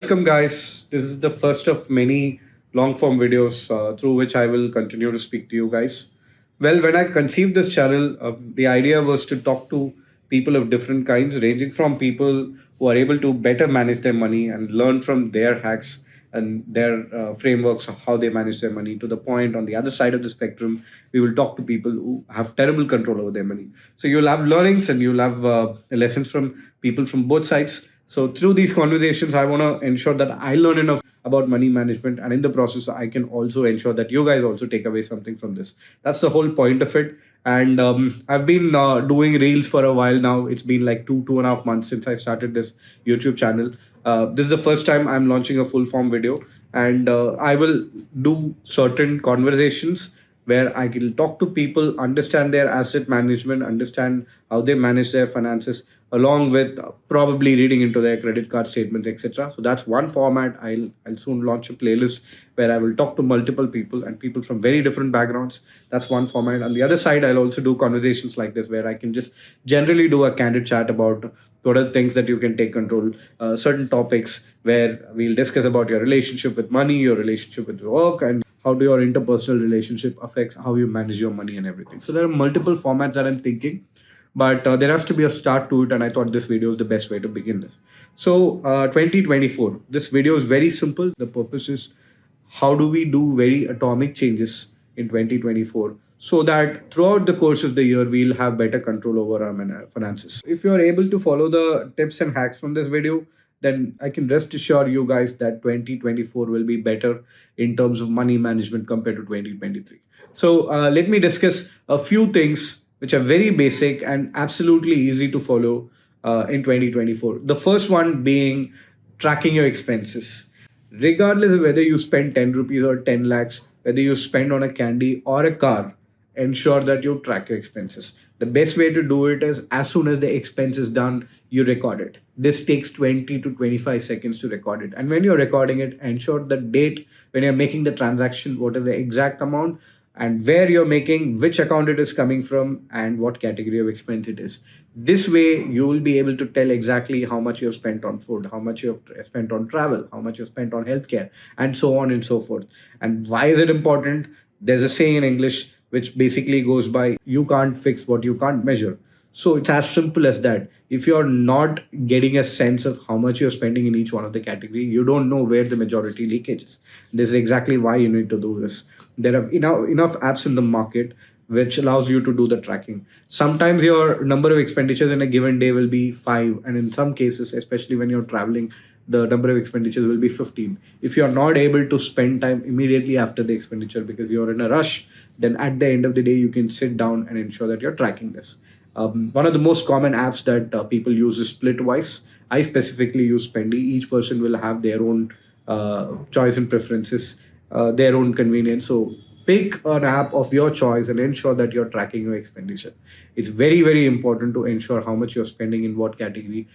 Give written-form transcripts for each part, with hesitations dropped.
Welcome, guys. This is the first of many long form videos through which I will continue to speak to you guys. Well, when I conceived this channel, the idea was to talk to people of different kinds, ranging from people who are able to better manage their money and learn from their hacks and their frameworks of how they manage their money, to the point on the other side of the spectrum, we will talk to people who have terrible control over their money. So you'll have learnings and you'll have lessons from people from both sides. So through these conversations, I want to ensure that I learn enough about money management, and in the process, I can also ensure that you guys also take away something from this. That's the whole point of it. And I've been doing reels for a while now. It's been like 2.5 months since I started this YouTube channel. This is the first time I'm launching a full form video, and I will do certain conversations where I can talk to people, understand their asset management, understand how they manage their finances, along with probably reading into their credit card statements, etc. So that's one format. I'll soon launch a playlist where I will talk to multiple people and people from very different backgrounds. That's one format. On the other side, I'll also do conversations like this where I can just generally do a candid chat about what are the things that you can take control, certain topics where we'll discuss about your relationship with money, your relationship with work, and how do your interpersonal relationship affects how you manage your money and everything. So there are multiple formats that I'm thinking, but there has to be a start to it, and I thought this video is the best way to begin this. So 2024, this video is very simple. The purpose is how do we do very atomic changes in 2024 so that throughout the course of the year we'll have better control over our finances. If you are able to follow the tips and hacks from this video, then I can rest assure you guys that 2024 will be better in terms of money management compared to 2023. So let me discuss a few things which are very basic and absolutely easy to follow in 2024. The first one being tracking your expenses. Regardless of whether you spend 10 rupees or 10 lakhs, whether you spend on a candy or a car, ensure that you track your expenses. The best way to do it is as soon as the expense is done, you record it. This takes 20 to 25 seconds to record it. And when you're recording it, ensure the date when you're making the transaction, what is the exact amount, and where you're making, which account it is coming from, and what category of expense it is. This way, you will be able to tell exactly how much you've spent on food, how much you've spent on travel, how much you've spent on healthcare, and so on and so forth. And why is it important? There's a saying in English which basically goes by, you can't fix what you can't measure. So it's as simple as that. If you're not getting a sense of how much you're spending in each one of the category, you don't know where the majority leakage is. This is exactly why you need to do this. There are enough apps in the market which allows you to do the tracking. Sometimes your number of expenditures in a given day will be 5, and in some cases, especially when you're traveling, the number of expenditures will be 15. If you're not able to spend time immediately after the expenditure because you're in a rush, then at the end of the day, you can sit down and ensure that you're tracking this. One of the most common apps that people use is Splitwise. I specifically use Spendy. Each person will have their own choice and preferences, their own convenience. So pick an app of your choice and ensure that you're tracking your expenditure. It's very, very important to ensure how much you're spending in what category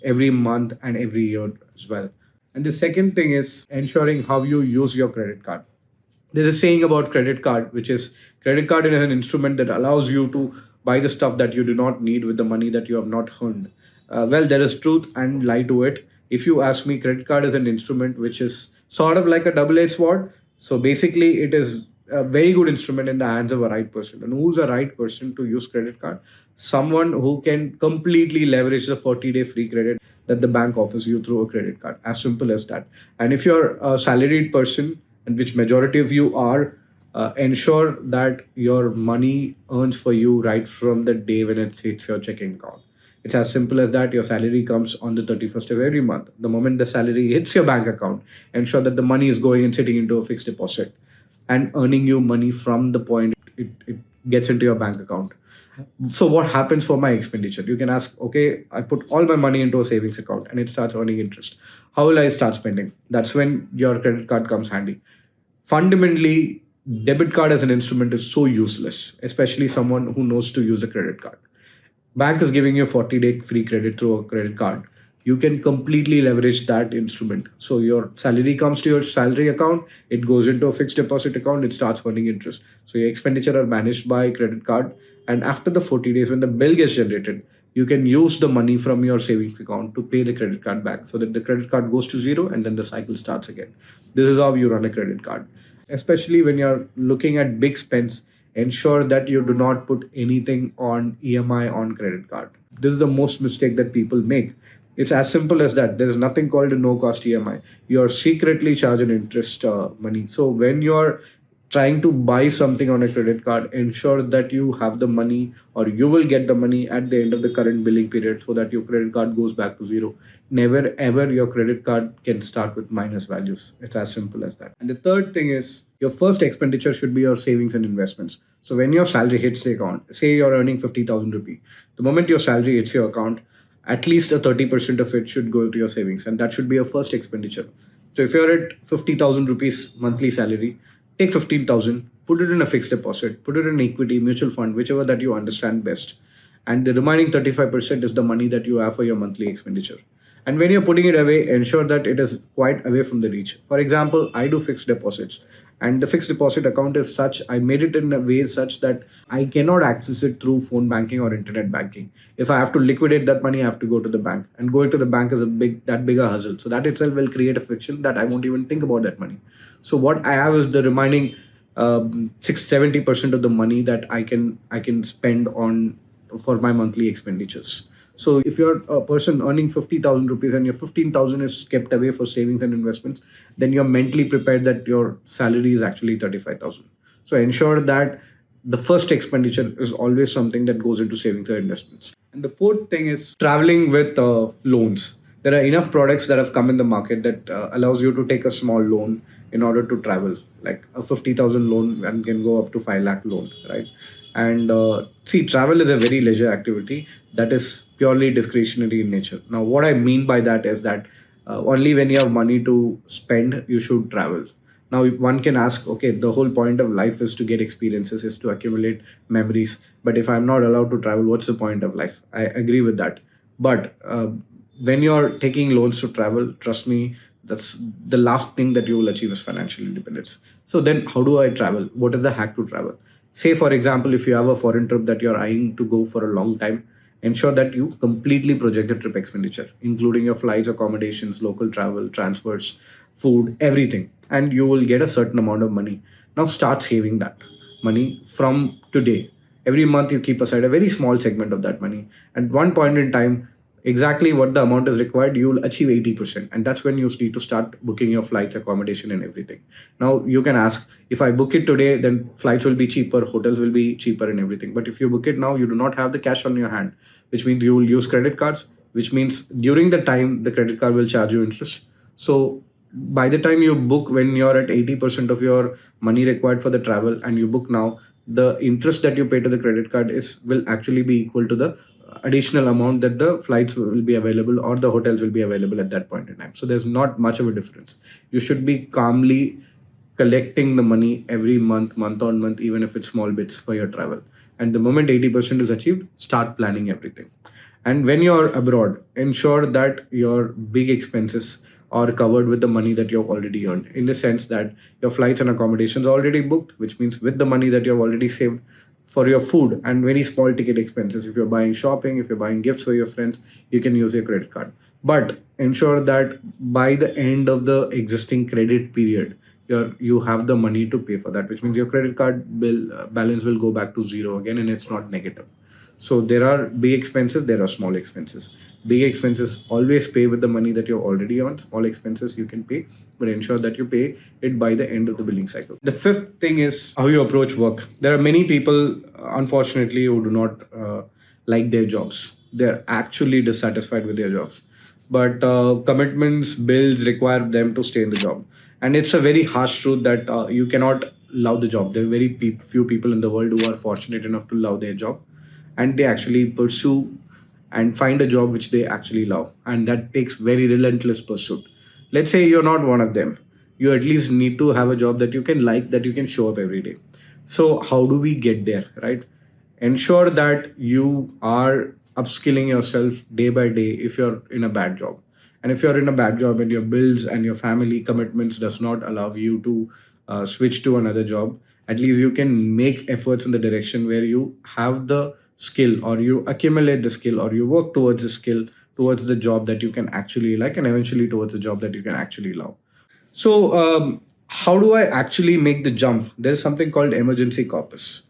every month and every year as well. And the second thing is ensuring how you use your credit card. There's a saying about credit card, which is credit card is an instrument that allows you to buy the stuff that you do not need with the money that you have not earned. Well, there is truth and lie to it. If you ask me, credit card is an instrument which is sort of like a double-edged sword. So basically, it is a very good instrument in the hands of a right person. And who's a right person to use credit card? Someone who can completely leverage the 40-day free credit that the bank offers you through a credit card. As simple as that. And if you're a salaried person, and which majority of you are, ensure that your money earns for you right from the day when it hits your checking account. It's as simple as that. Your salary comes on the 31st of every month. The moment the salary hits your bank account, ensure that the money is going and sitting into a fixed deposit and earning you money from the point it gets into your bank account. So what happens for my expenditure? You can ask, okay, I put all my money into a savings account and it starts earning interest. How will I start spending? That's when your credit card comes handy. Fundamentally, debit card as an instrument is so useless, especially someone who knows to use a credit card. Bank is giving you 40-day free credit through a credit card. You can completely leverage that instrument. So your salary comes to your salary account, it goes into a fixed deposit account, it starts earning interest. So your expenditure are managed by credit card. And after the 40 days, when the bill gets generated, you can use the money from your savings account to pay the credit card back, so that the credit card goes to zero and then the cycle starts again. This is how you run a credit card. Especially when you're looking at big spends, ensure that you do not put anything on EMI on credit card. This is the most mistake that people make. It's as simple as that. There's nothing called a no cost EMI. You're secretly charging interest money. So when you're trying to buy something on a credit card, ensure that you have the money, or you will get the money at the end of the current billing period, so that your credit card goes back to zero. Never ever your credit card can start with minus values. It's as simple as that. And the third thing is, your first expenditure should be your savings and investments. So when your salary hits the account, say you're earning 50,000 rupee, the moment your salary hits your account, at least a 30% of it should go to your savings, and that should be your first expenditure. So if you're at 50,000 rupees monthly salary, take 15,000, put it in a fixed deposit, put it in equity, mutual fund, whichever that you understand best. And the remaining 35% is the money that you have for your monthly expenditure. And when you're putting it away, ensure that it is quite away from the reach. For example, I do fixed deposits, and the fixed deposit account is such, I made it in a way such that I cannot access it through phone banking or internet banking. If I have to liquidate that money, I have to go to the bank, and going to the bank is a bigger hustle. So that itself will create a friction that I won't even think about that money. So what I have is the remaining 70% of the money that I can spend on for my monthly expenditures. So if you're a person earning 50,000 rupees and your 15,000 is kept away for savings and investments, then you're mentally prepared that your salary is actually 35,000. So ensure that the first expenditure is always something that goes into savings or investments. And the fourth thing is traveling with loans. There are enough products that have come in the market that allows you to take a small loan in order to travel, like a 50,000 loan and can go up to 5 lakh loan, right? And see, travel is a very leisure activity that is purely discretionary in nature. Now, what I mean by that is that only when you have money to spend, you should travel. Now, one can ask, okay, the whole point of life is to get experiences, is to accumulate memories. But if I'm not allowed to travel, what's the point of life? I agree with that. But when you're taking loans to travel, trust me, that's the last thing that you will achieve is financial independence. So then, how do I travel? What is the hack to travel? Say, for example, if you have a foreign trip that you're eyeing to go for a long time, ensure that you completely project the trip expenditure, including your flights, accommodations, local travel, transfers, food, everything. And you will get a certain amount of money. Now start saving that money from today. Every month you keep aside a very small segment of that money. At one point in time, exactly what the amount is required, you will achieve 80%. And that's when you need to start booking your flights, accommodation, and everything. Now you can ask, if I book it today, then flights will be cheaper, hotels will be cheaper, and everything. But if you book it now, you do not have the cash on your hand, which means you will use credit cards, which means during the time the credit card will charge you interest. So by the time you book, when you're at 80% of your money required for the travel and you book now, the interest that you pay to the credit card is will actually be equal to the additional amount that the flights will be available or the hotels will be available at that point in time. So there's not much of a difference. You should be calmly collecting the money every month, month on month, even if it's small bits for your travel. And the moment 80% is achieved, start planning everything. And when you're abroad, ensure that your big expenses are covered with the money that you've already earned, in the sense that your flights and accommodations are already booked, which means with the money that you've already saved for your food and very small ticket expenses. If you're buying shopping, if you're buying gifts for your friends, you can use your credit card. But ensure that by the end of the existing credit period, you have the money to pay for that, which means your credit card bill balance will go back to zero again, and it's not negative. So there are big expenses, there are small expenses. Big expenses always pay with the money that you're already on. Small expenses you can pay, but ensure that you pay it by the end of the billing cycle. The fifth thing is how you approach work. There are many people, unfortunately, who do not like their jobs. They're actually dissatisfied with their jobs. But commitments, bills require them to stay in the job. And it's a very harsh truth that you cannot love the job. There are very few people in the world who are fortunate enough to love their job, and they actually pursue and find a job which they actually love, and that takes very relentless pursuit. Let's say you're not one of them, you at least need to have a job that you can like, that you can show up every day. So how do we get there, right? Ensure that you are upskilling yourself day by day if you're in a bad job. And if you're in a bad job and your bills and your family commitments does not allow you to switch to another job, at least you can make efforts in the direction where you have the skill, or you accumulate the skill, or you work towards the skill, towards the job that you can actually like, and eventually towards the job that you can actually love. So, how do I actually make the jump? There's something called emergency corpus.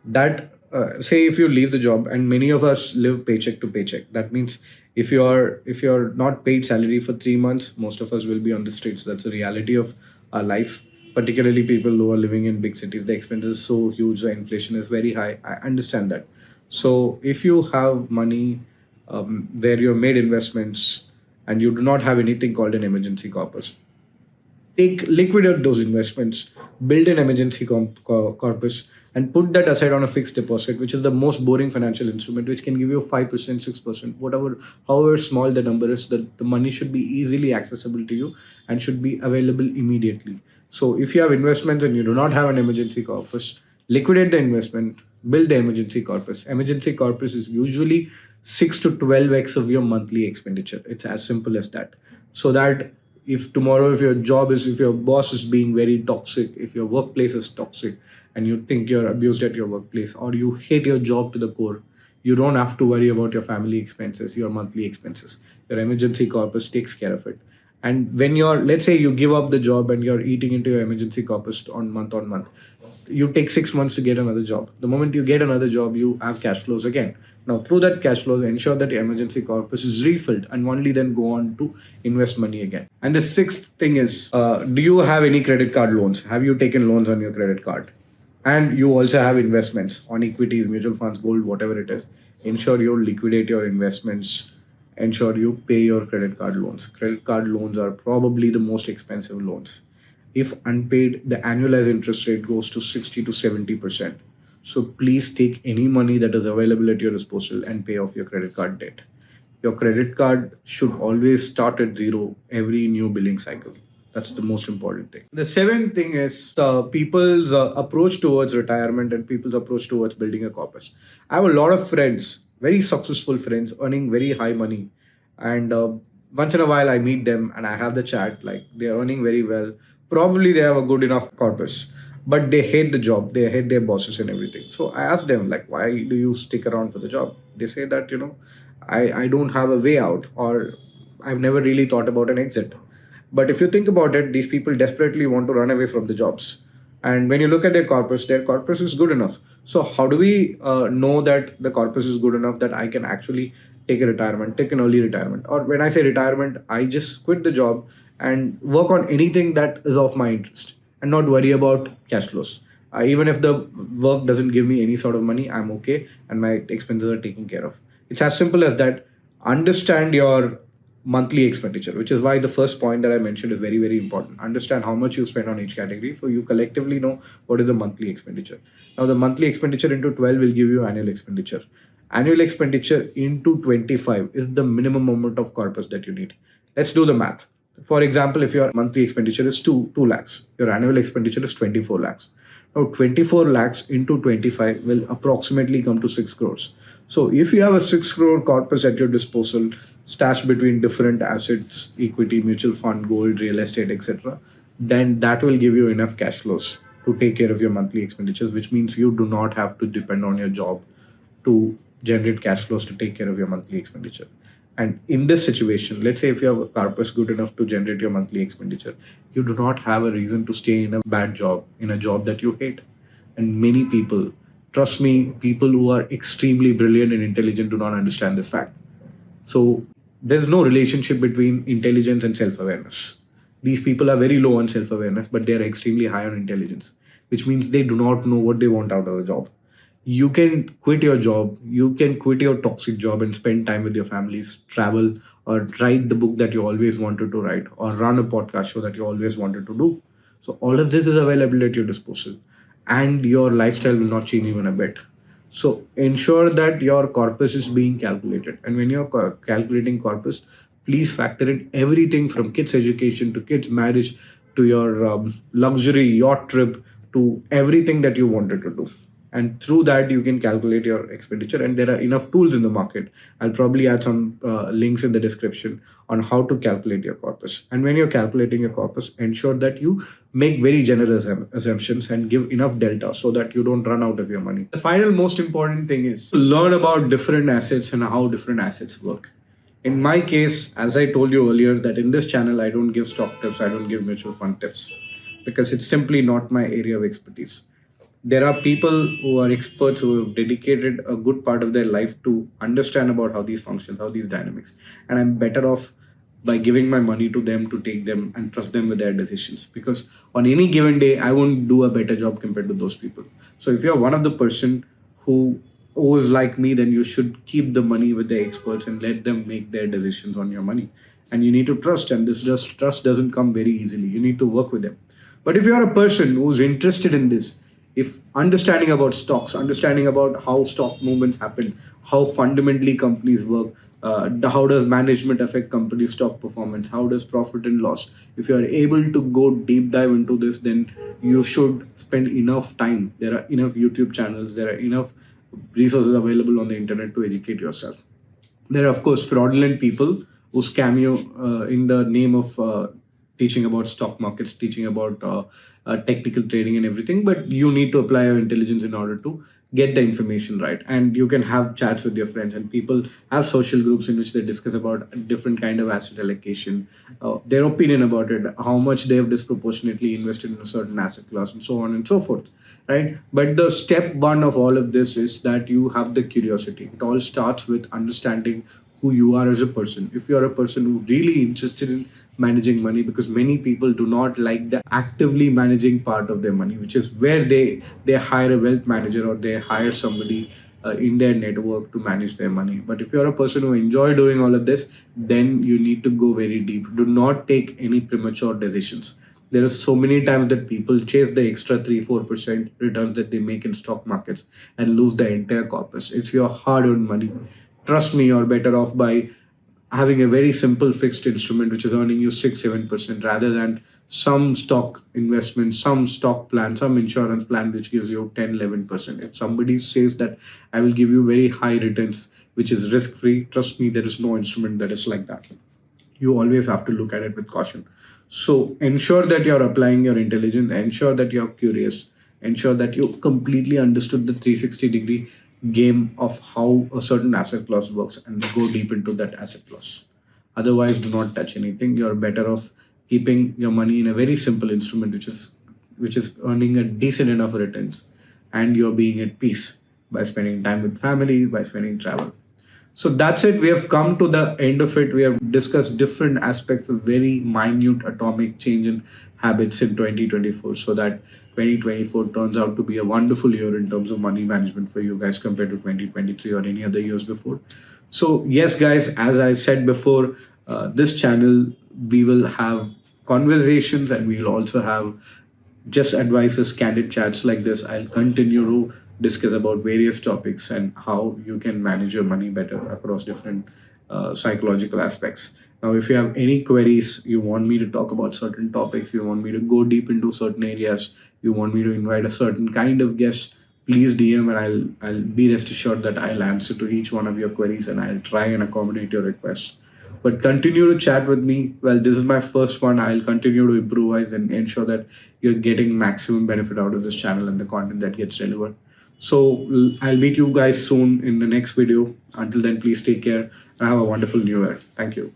That say if you leave the job, and many of us live paycheck to paycheck. That means if you're not paid salary for 3 months, most of us will be on the streets. That's the reality of our life. Particularly people who are living in big cities, the expenses is so huge, the inflation is very high. I understand that. So if you have money, where you have made investments, and you do not have anything called an emergency corpus, take liquidate those investments, build an emergency corpus, and put that aside on a fixed deposit, which is the most boring financial instrument, which can give you 5%, 6%, whatever, however small the number is. That the money should be easily accessible to you and should be available immediately. So if you have investments and you do not have an emergency corpus, liquidate the investment, build the emergency corpus. Emergency corpus is usually 6 to 12x of your monthly expenditure. It's as simple as that. So that if tomorrow, if your boss is being very toxic, if your workplace is toxic, and you think you're abused at your workplace, or you hate your job to the core, you don't have to worry about your family expenses, your monthly expenses. Your emergency corpus takes care of it. And when you're, let's say you give up the job and you're eating into your emergency corpus on month, you take 6 months to get another job. The moment you get another job, you have cash flows again. Now, through that cash flows, ensure that your emergency corpus is refilled, and only then go on to invest money again. And the sixth thing is, do you have any credit card loans? Have you taken loans on your credit card? And you also have investments on equities, mutual funds, gold, whatever it is. Ensure you liquidate your investments. Ensure you pay your credit card loans. Credit card loans are probably the most expensive loans. If unpaid, the annualized interest rate goes to 60 to 70%. So please take any money that is available at your disposal and pay off your credit card debt. Your credit card should always start at zero every new billing cycle. That's the most important thing. The seventh thing is people's approach towards retirement and people's approach towards building a corpus. I have a lot of friends, very successful friends, earning very high money, and once in a while I meet them and I have the chat. Like, they're earning very well. Probably they have a good enough corpus, but they hate the job. They hate their bosses and everything. So I ask them, like, why do you stick around for the job? They say that, I don't have a way out, or I've never really thought about an exit. But if you think about it, these people desperately want to run away from the jobs. And when you look at their corpus is good enough. So how do we know that the corpus is good enough that I can actually take a retirement, take an early retirement? Or when I say retirement, I just quit the job and work on anything that is of my interest and not worry about cash flows. Even if the work doesn't give me any sort of money, I'm okay, and my expenses are taken care of. It's as simple as that. Understand your monthly expenditure, which is why the first point that I mentioned is very, very important. Understand how much you spend on each category so you collectively know what is the monthly expenditure. Now, the monthly expenditure into 12 will give you annual expenditure. Annual expenditure into 25 is the minimum amount of corpus that you need. Let's do the math. For example, if your monthly expenditure is 2 lakhs, your annual expenditure is 24 lakhs. Now, 24 lakhs into 25 will approximately come to 6 crores. So, if you have a 6 crore corpus at your disposal, stashed between different assets, equity, mutual fund, gold, real estate, etc., then that will give you enough cash flows to take care of your monthly expenditures, which means you do not have to depend on your job to generate cash flows to take care of your monthly expenditure. And in this situation, let's say if you have a corpus good enough to generate your monthly expenditure, you do not have a reason to stay in a bad job, in a job that you hate. And many people, trust me, people who are extremely brilliant and intelligent do not understand this fact. So there's no relationship between intelligence and self-awareness. These people are very low on self-awareness, but they are extremely high on intelligence, which means they do not know what they want out of a job. You can quit your job, you can quit your toxic job and spend time with your families, travel, or write the book that you always wanted to write, or run a podcast show that you always wanted to do. So all of this is available at your disposal, and your lifestyle will not change even a bit. So ensure that your corpus is being calculated. And when you're calculating corpus, please factor in everything from kids' education to kids' marriage to your luxury yacht trip to everything that you wanted to do. and through that you can calculate your expenditure, and there are enough tools in the market. I'll probably add some links in the description on how to calculate your corpus. And when you're calculating your corpus, ensure that you make very generous assumptions and give enough delta so that you don't run out of your money. The final most important thing is to learn about different assets and how different assets work. In my case, as I told you earlier, that in this channel I don't give stock tips, I don't give mutual fund tips, because it's simply not my area of expertise. There are people who are experts who have dedicated a good part of their life to understand about how these functions, how these dynamics, and I'm better off by giving my money to them to take them and trust them with their decisions, because on any given day I won't do a better job compared to those people. So if you're one of the person who is like me, then you should keep the money with the experts and let them make their decisions on your money. And you need to trust, and this just trust doesn't come very easily. You need to work with them. But if you are a person who's interested in this, if understanding about stocks, understanding about how stock movements happen, how fundamentally companies work, how does management affect company stock performance, how does profit and loss, if you are able to go deep dive into this, then you should spend enough time. There are enough YouTube channels, there are enough resources available on the internet to educate yourself. There are, of course, fraudulent people who scam you in the name of teaching about stock markets, teaching about technical trading and everything. But you need to apply your intelligence in order to get the information right. And you can have chats with your friends, and people have social groups in which they discuss about different kind of asset allocation, their opinion about it, how much they have disproportionately invested in a certain asset class, and so on and so forth, right? But the step one of all of this is that you have the curiosity. It all starts with understanding who you are as a person. If you are a person who really interested in managing money, because many people do not like the actively managing part of their money, which is where they hire a wealth manager or they hire somebody in their network to manage their money. But if you're a person who enjoy doing all of this, then you need to go very deep. Do not take any premature decisions. There are so many times that people chase the extra 3-4% returns that they make in stock markets and lose the entire corpus. It's your hard-earned money. Trust me, you're better off by having a very simple fixed instrument which is earning you 6-7% rather than some stock investment, some stock plan, some insurance plan which gives you 10-11%. If somebody says that I will give you very high returns which is risk free, trust me, there is no instrument that is like that. You always have to look at it with caution. So ensure that you're applying your intelligence, ensure that you're curious, ensure that you completely understood the 360-degree game of how a certain asset class works and go deep into that asset class. Otherwise, do not touch anything. You're better off keeping your money in a very simple instrument which is earning a decent enough returns, and you're being at peace by spending time with family, by spending travel. So that's it. We have come to the end of it. We have discussed different aspects of very minute atomic change in habits in 2024, so that 2024 turns out to be a wonderful year in terms of money management for you guys compared to 2023 or any other years before. So, yes, guys, as I said before, this channel, we will have conversations and we will also have just advices, candid chats like this. I'll continue to discuss about various topics and how you can manage your money better across different psychological aspects. Now, if you have any queries, you want me to talk about certain topics, you want me to go deep into certain areas, you want me to invite a certain kind of guest, please DM, and I'll be rest assured that I'll answer to each one of your queries and I'll try and accommodate your requests. But continue to chat with me. Well, this is my first one. I'll continue to improvise and ensure that you're getting maximum benefit out of this channel and the content that gets delivered. So I'll meet you guys soon in the next video. Until then, please take care and have a wonderful new year. Thank you.